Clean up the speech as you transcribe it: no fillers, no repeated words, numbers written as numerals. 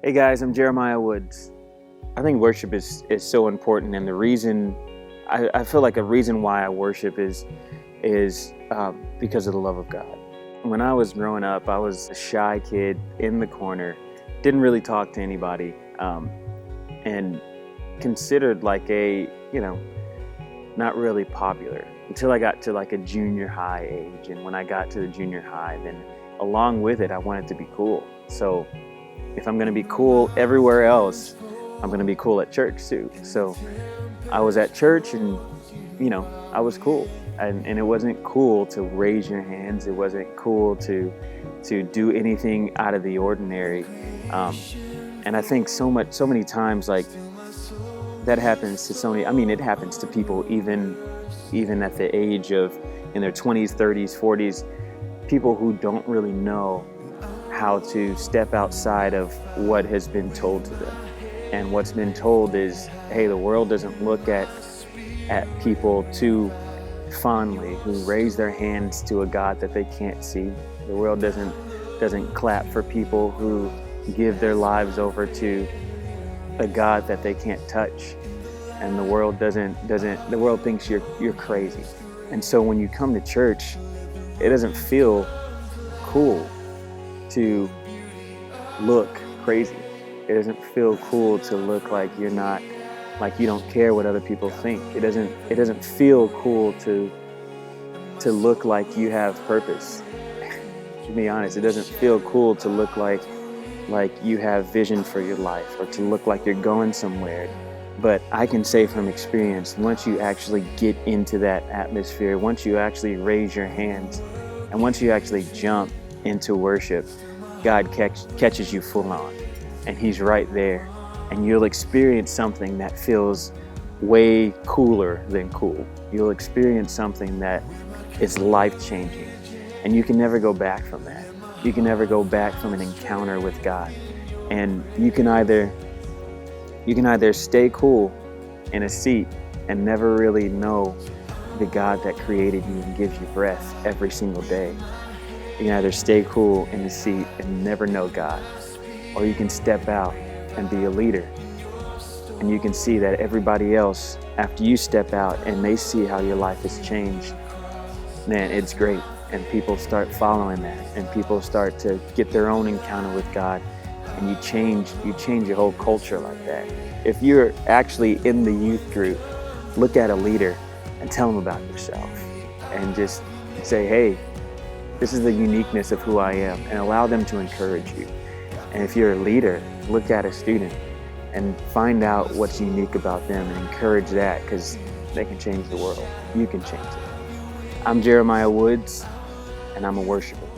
Hey guys, I'm Jeremiah Woods. I think worship is so important, and the reason I feel like a reason why I worship is because of the love of God. When I was growing up, I was a shy kid in the corner, didn't really talk to anybody, and considered like not really popular until I got to like a junior high age. And when I got to the junior high, then along with it, I wanted to be cool. So if I'm going to be cool everywhere else, I'm going to be cool at church too. So I was at church and, I was cool. And it wasn't cool to raise your hands. It wasn't cool to do anything out of the ordinary. And I think so many times, like, that happens to so many, it happens to people even at the age of, in their 20s, 30s, 40s, people who don't really know how to step outside of what has been told to them. And what's been told is, hey, the world doesn't look at people too fondly who raise their hands to a God that they can't see. The world doesn't clap for people who give their lives over to a God that they can't touch. And the world the world thinks you're crazy. And so when you come to church, it doesn't feel cool to look crazy. It doesn't feel cool to look like you're not, like you don't care what other people think. It doesn't feel cool to look like you have purpose. To be honest, it doesn't feel cool to look like you have vision for your life, or to look like you're going somewhere. But I can say from experience, once you actually get into that atmosphere, once you actually raise your hands, and once you actually jump into worship, God catches you full on, and He's right there, and you'll experience something that feels way cooler than cool. You'll experience something that is life-changing, and you can never go back from that. You can never go back from an encounter with God. And you can either stay cool in a seat and never really know the God that created you and gives you breath every single day. You can either stay cool in the seat and never know God, or you can step out and be a leader. And you can see that everybody else, after you step out and they see how your life has changed, man, it's great. And people start following that, and people start to get their own encounter with God, and you change your whole culture like that. If you're actually in the youth group, look at a leader and tell them about yourself, and just say, hey, this is the uniqueness of who I am, and allow them to encourage you. And if you're a leader, look at a student and find out what's unique about them and encourage that, because they can change the world. You can change it. I'm Jeremiah Woods, and I'm a worshiper.